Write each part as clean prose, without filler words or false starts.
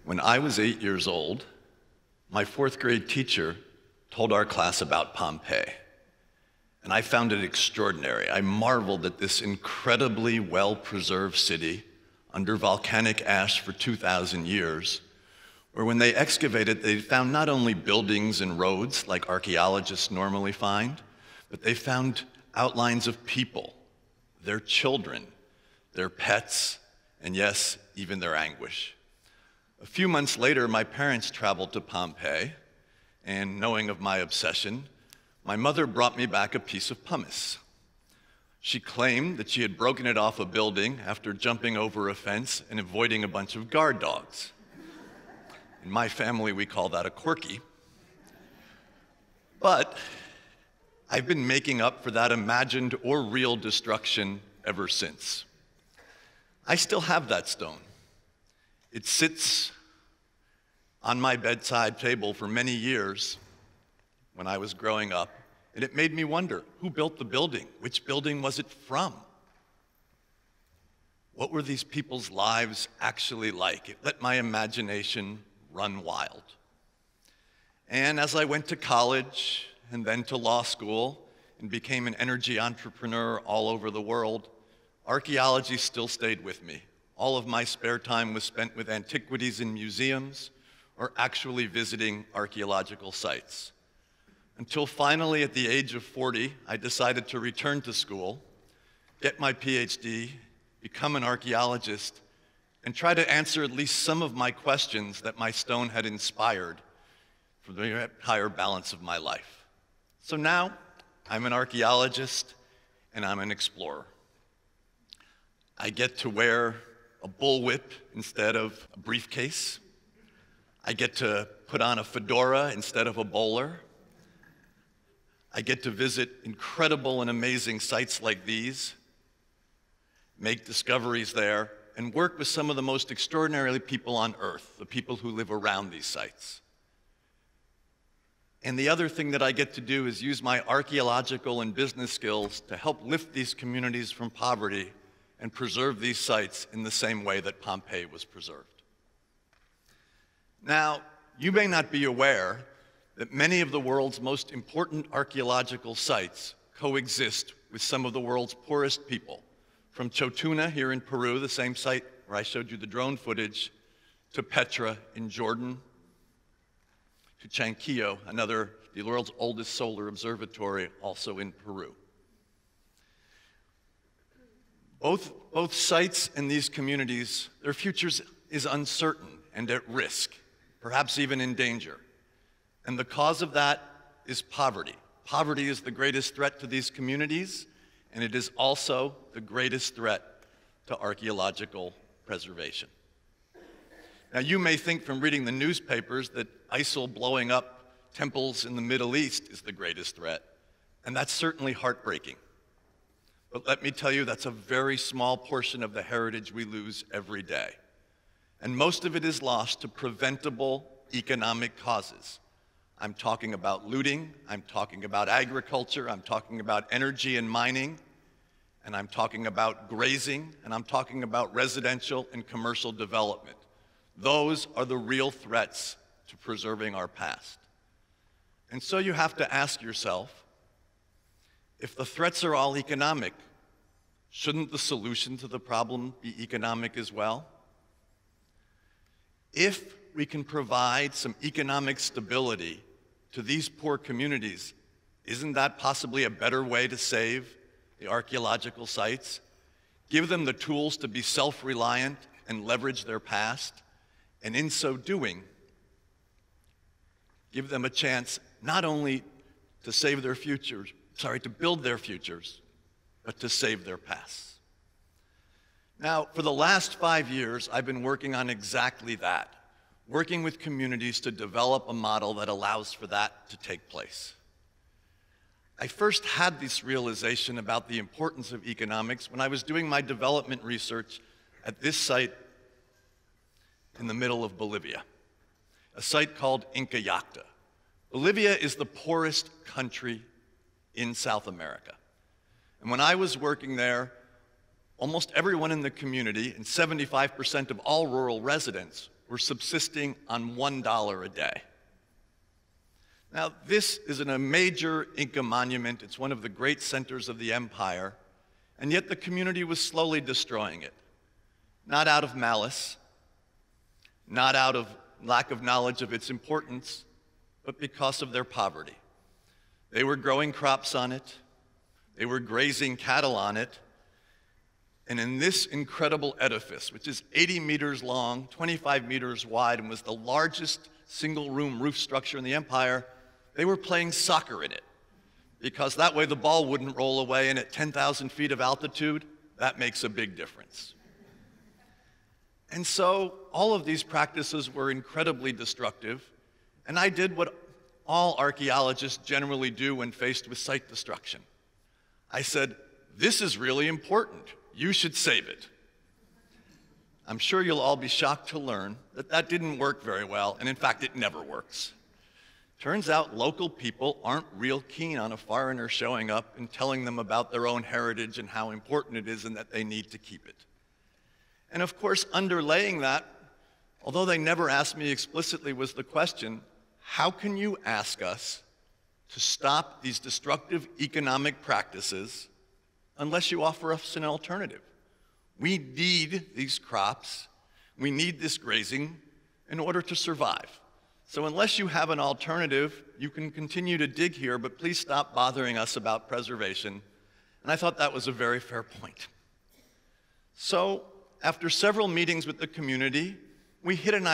When I was 8 years old, my fourth grade teacher told our class about Pompeii, and I found it extraordinary. I marveled at this incredibly well-preserved city under volcanic ash for 2,000 years, where when they excavated, they found not only buildings and roads like archaeologists normally find, but they found outlines of people, their children, their pets, and yes, even their anguish. A few months later, my parents traveled to Pompeii, and knowing of my obsession, my mother brought me back a piece of pumice. She claimed that she had broken it off a building after jumping over a fence and avoiding a bunch of guard dogs. In my family, we call that a quirky. But I've been making up for that imagined or real destruction ever since. I still have that stone. It sits on my bedside table for many years when I was growing up, and it made me wonder, who built the building? Which building was it from? What were these people's lives actually like? It let my imagination run wild. And as I went to college and then to law school and became an energy entrepreneur all over the world, archaeology still stayed with me. All of my spare time was spent with antiquities in museums or actually visiting archaeological sites. Until finally, at the age of 40, I decided to return to school, get my PhD, become an archaeologist, and try to answer at least some of my questions that my stone had inspired for the entire balance of my life. So now, I'm an archaeologist and I'm an explorer. I get to wear a bullwhip instead of a briefcase. I get to put on a fedora instead of a bowler. I get to visit incredible and amazing sites like these, make discoveries there, and work with some of the most extraordinary people on Earth, the people who live around these sites. And the other thing that I get to do is use my archaeological and business skills to help lift these communities from poverty and preserve these sites in the same way that Pompeii was preserved. Now, you may not be aware that many of the world's most important archaeological sites coexist with some of the world's poorest people, from Chotuna here in Peru, the same site where I showed you the drone footage, to Petra in Jordan, to Chanquillo, the world's oldest solar observatory, also in Peru. Both sites and these communities, their futures is uncertain and at risk, perhaps even in danger. And the cause of that is poverty. Poverty is the greatest threat to these communities, and it is also the greatest threat to archaeological preservation. Now, you may think from reading the newspapers that ISIL blowing up temples in the Middle East is the greatest threat, and that's certainly heartbreaking. But let me tell you, that's a very small portion of the heritage we lose every day. And most of it is lost to preventable economic causes. I'm talking about looting, I'm talking about agriculture, I'm talking about energy and mining, and I'm talking about grazing, and I'm talking about residential and commercial development. Those are the real threats to preserving our past. And so you have to ask yourself, if the threats are all economic, shouldn't the solution to the problem be economic as well? If we can provide some economic stability to these poor communities, isn't that possibly a better way to save the archaeological sites? Give them the tools to be self-reliant and leverage their past, and in so doing, give them a chance not only to save their futures, to build their futures, but to save their pasts. Now, for the last 5 years, I've been working on exactly that, working with communities to develop a model that allows for that to take place. I first had this realization about the importance of economics when I was doing my development research at this site in the middle of Bolivia, a site called ICAHM. Bolivia is the poorest country in South America. And when I was working there, almost everyone in the community and 75% of all rural residents were subsisting on $1 a day. Now, this is a major Inca monument. It's one of the great centers of the empire, and yet the community was slowly destroying it. Not out of malice, not out of lack of knowledge of its importance, but because of their poverty. They were growing crops on it, they were grazing cattle on it, and in this incredible edifice, which is 80 meters long, 25 meters wide, and was the largest single-room roof structure in the empire, they were playing soccer in it, because that way the ball wouldn't roll away, and at 10,000 feet of altitude, that makes a big difference. And so all of these practices were incredibly destructive, and I did what all archaeologists generally do when faced with site destruction. I said, "This is really important. You should save it." I'm sure you'll all be shocked to learn that that didn't work very well, and in fact, it never works. Turns out local people aren't real keen on a foreigner showing up and telling them about their own heritage and how important it is and that they need to keep it. And of course, underlaying that, although they never asked me explicitly, was the question, how can you ask us to stop these destructive economic practices unless you offer us an alternative? We need these crops, we need this grazing in order to survive. So unless you have an alternative, you can continue to dig here, but please stop bothering us about preservation. And I thought that was a very fair point. So after several meetings with the community, we hit on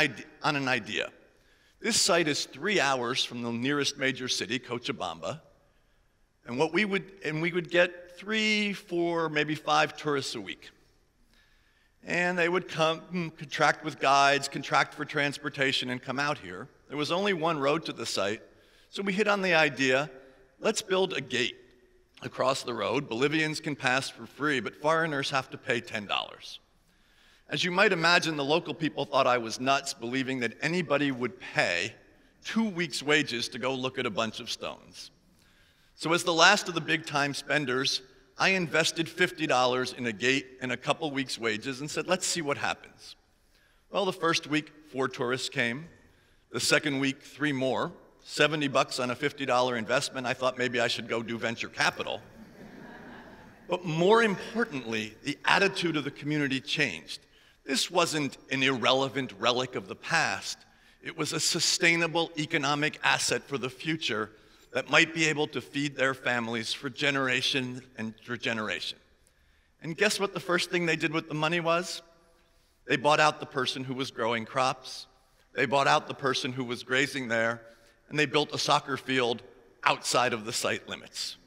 an idea. This site is 3 hours from the nearest major city, Cochabamba, and we would get 3, 4, maybe 5 tourists a week. And they would come, contract with guides, contract for transportation, and come out here. There was only one road to the site, so we hit on the idea, let's build a gate across the road. Bolivians can pass for free, but foreigners have to pay $10. As you might imagine, the local people thought I was nuts, believing that anybody would pay 2 weeks' wages to go look at a bunch of stones. So as the last of the big-time spenders, I invested $50 in a gate and a couple weeks' wages and said, let's see what happens. Well, the first week, 4 tourists came. The second week, 3 more. $70 on a $50 investment. I thought maybe I should go do venture capital. But more importantly, the attitude of the community changed. This wasn't an irrelevant relic of the past. It was a sustainable economic asset for the future that might be able to feed their families for generation and for generation. And guess what the first thing they did with the money was? They bought out the person who was growing crops, they bought out the person who was grazing there, and they built a soccer field outside of the site limits.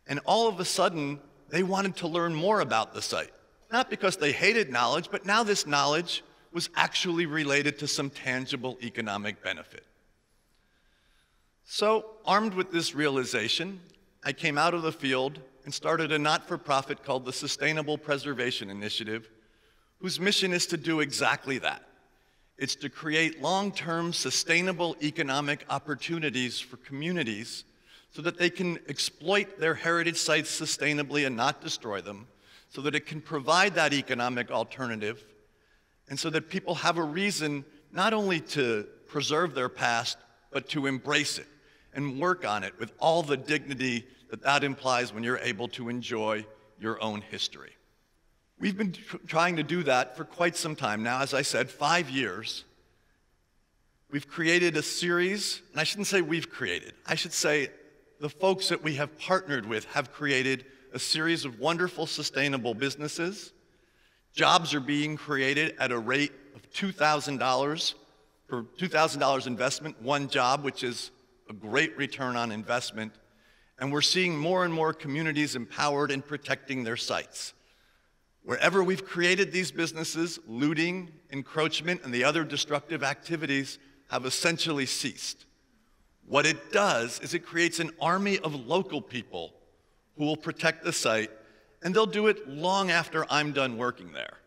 And all of a sudden, they wanted to learn more about the site. Not because they hated knowledge, but now this knowledge was actually related to some tangible economic benefit. So, armed with this realization, I came out of the field and started a not-for-profit called the Sustainable Preservation Initiative, whose mission is to do exactly that. It's to create long-term sustainable economic opportunities for communities so that they can exploit their heritage sites sustainably and not destroy them, so that it can provide that economic alternative, and so that people have a reason not only to preserve their past, but to embrace it and work on it with all the dignity that that implies when you're able to enjoy your own history. We've been trying to do that for quite some time now. As I said, 5 years. We've created a series, and I shouldn't say we've created, I should say the folks that we have partnered with have created a series of wonderful sustainable businesses. Jobs are being created at a rate of $2,000 for $2,000 investment, one job, which is a great return on investment. And we're seeing more and more communities empowered in protecting their sites. Wherever we've created these businesses, looting, encroachment, and the other destructive activities have essentially ceased. What it does is it creates an army of local people who will protect the site, and they'll do it long after I'm done working there,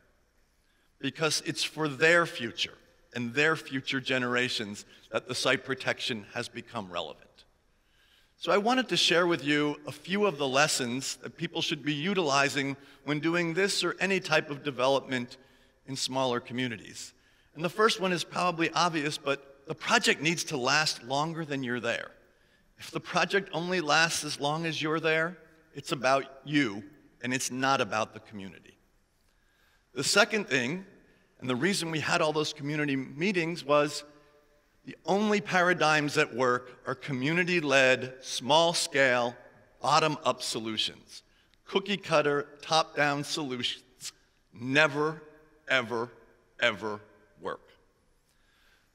because it's for their future and their future generations that the site protection has become relevant. So I wanted to share with you a few of the lessons that people should be utilizing when doing this or any type of development in smaller communities. And the first one is probably obvious, but the project needs to last longer than you're there. If the project only lasts as long as you're there, it's about you, and it's not about the community. The second thing, and the reason we had all those community meetings, was the only paradigms at work are community-led, small-scale, bottom-up solutions. Cookie-cutter, top-down solutions never, ever, ever work.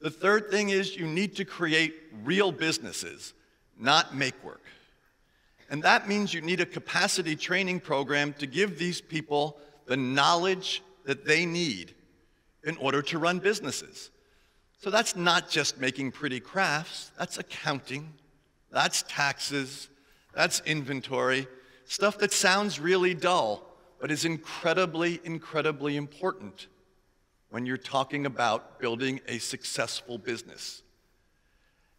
The third thing is you need to create real businesses, not make work. And that means you need a capacity training program to give these people the knowledge that they need in order to run businesses. So that's not just making pretty crafts, that's accounting, that's taxes, that's inventory, stuff that sounds really dull, but is incredibly, incredibly important when you're talking about building a successful business.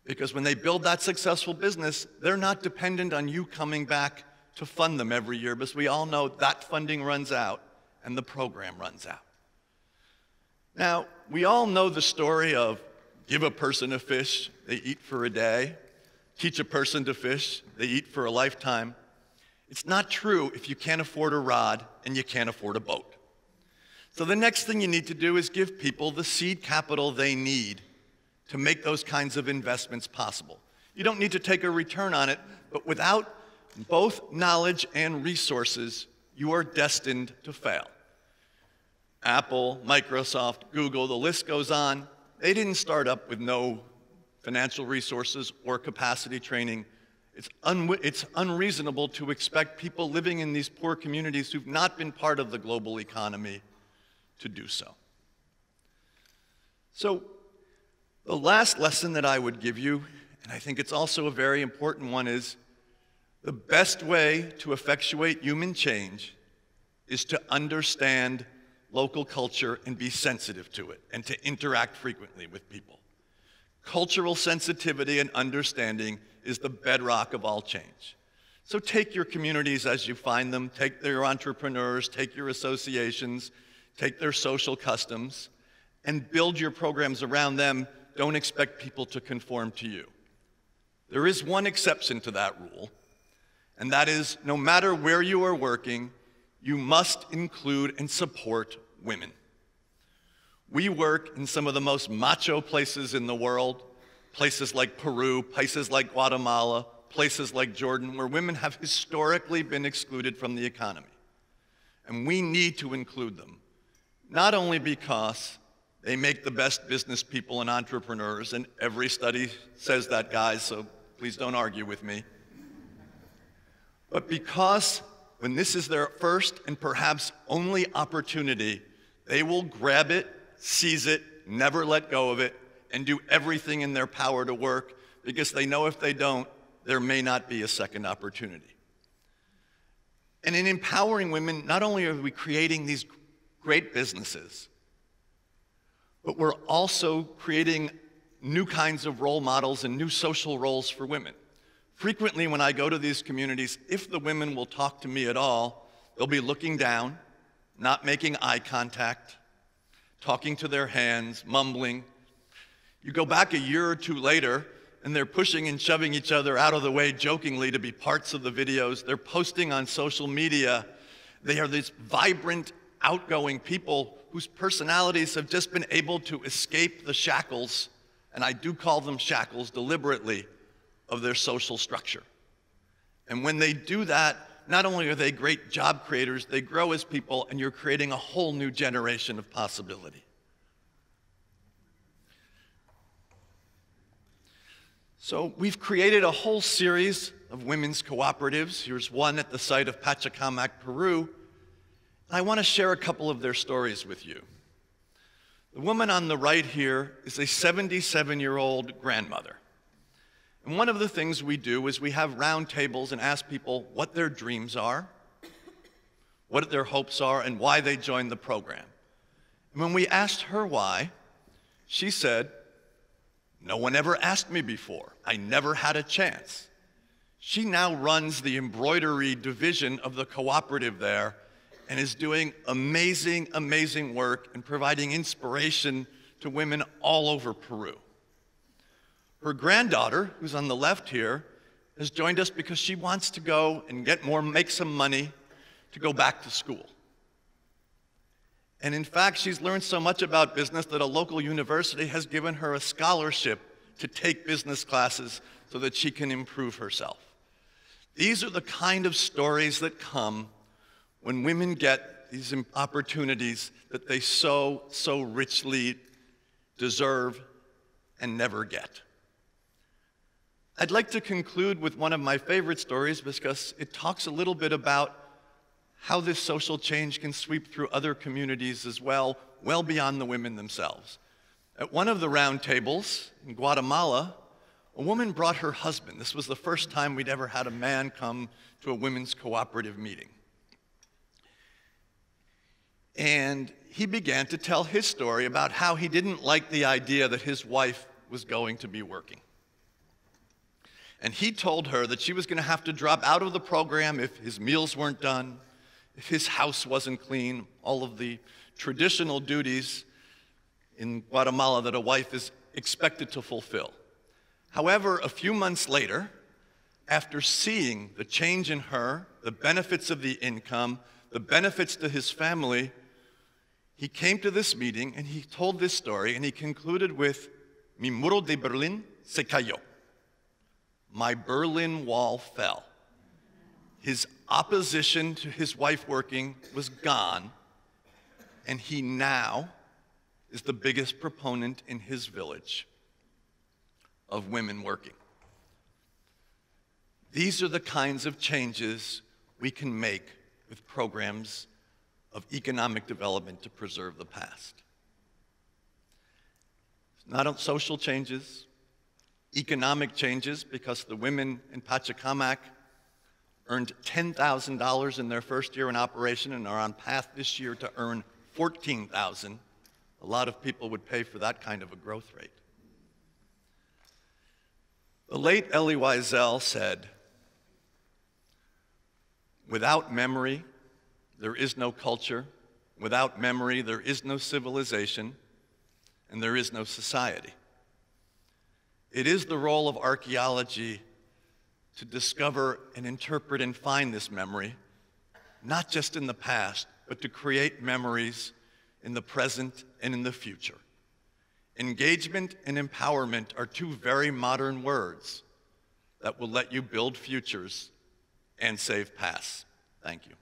Because when they build that successful business, they're not dependent on you coming back to fund them every year, because we all know that funding runs out and the program runs out. Now, we all know the story of give a person a fish, they eat for a day, teach a person to fish, they eat for a lifetime. It's not true if you can't afford a rod and you can't afford a boat. So the next thing you need to do is give people the seed capital they need to make those kinds of investments possible. You don't need to take a return on it, but without both knowledge and resources, you are destined to fail. Apple, Microsoft, Google, the list goes on. They didn't start up with no financial resources or capacity training. It's unreasonable to expect people living in these poor communities who've not been part of the global economy to do so. So the last lesson that I would give you, and I think it's also a very important one, is the best way to effectuate human change is to understand local culture and be sensitive to it and to interact frequently with people. Cultural sensitivity and understanding is the bedrock of all change. So take your communities as you find them, take their entrepreneurs, take your associations, take their social customs, and build your programs around them. Don't expect people to conform to you. There is one exception to that rule, and that is no matter where you are working, you must include and support women. We work in some of the most macho places in the world, places like Peru, places like Guatemala, places like Jordan, where women have historically been excluded from the economy. And we need to include them, not only because they make the best business people and entrepreneurs, and every study says that, guys, so please don't argue with me, but because when this is their first and perhaps only opportunity, they will grab it, seize it, never let go of it, and do everything in their power to work, because they know if they don't, there may not be a second opportunity. And in empowering women, not only are we creating these great businesses, but we're also creating new kinds of role models and new social roles for women. Frequently when I go to these communities, if the women will talk to me at all, they'll be looking down, not making eye contact, talking to their hands, mumbling. You go back a year or two later, and they're pushing and shoving each other out of the way jokingly to be parts of the videos. They're posting on social media. They are these vibrant, outgoing people whose personalities have just been able to escape the shackles, and I do call them shackles deliberately, of their social structure. And when they do that, not only are they great job creators, they grow as people, and you're creating a whole new generation of possibility. So we've created a whole series of women's cooperatives. Here's one at the site of Pachacamac, Peru. I want to share a couple of their stories with you. The woman on the right here is a 77-year-old grandmother. And one of the things we do is we have round tables and ask people what their dreams are, what their hopes are, and why they joined the program. And when we asked her why, she said, "No one ever asked me before. I never had a chance." She now runs the embroidery division of the cooperative there and is doing amazing, amazing work and providing inspiration to women all over Peru. Her granddaughter, who's on the left here, has joined us because she wants to go and make some money to go back to school. And in fact, she's learned so much about business that a local university has given her a scholarship to take business classes so that she can improve herself. These are the kind of stories that come when women get these opportunities that they so richly deserve and never get. I'd like to conclude with one of my favorite stories because it talks a little bit about how this social change can sweep through other communities as well beyond the women themselves. At one of the round tables in Guatemala, a woman brought her husband. This was the first time we'd ever had a man come to a women's cooperative meeting. And he began to tell his story about how he didn't like the idea that his wife was going to be working. And he told her that she was going to have to drop out of the program if his meals weren't done, if his house wasn't clean, all of the traditional duties in Guatemala that a wife is expected to fulfill. However, a few months later, after seeing the change in her, the benefits of the income, the benefits to his family, he came to this meeting and he told this story, and he concluded with, "Mi muro de Berlin se cayó." My Berlin Wall fell. His opposition to his wife working was gone, and he now is the biggest proponent in his village of women working. These are the kinds of changes we can make with programs of economic development to preserve the past. It's not social changes, economic changes, because the women in Pachacamac earned $10,000 in their first year in operation and are on path this year to earn $14,000. A lot of people would pay for that kind of a growth rate. The late Elie Wiesel said, "Without memory, there is no culture. Without memory, there is no civilization, and there is no society." It is the role of archaeology to discover and interpret and find this memory, not just in the past, but to create memories in the present and in the future. Engagement and empowerment are two very modern words that will let you build futures and save pasts. Thank you.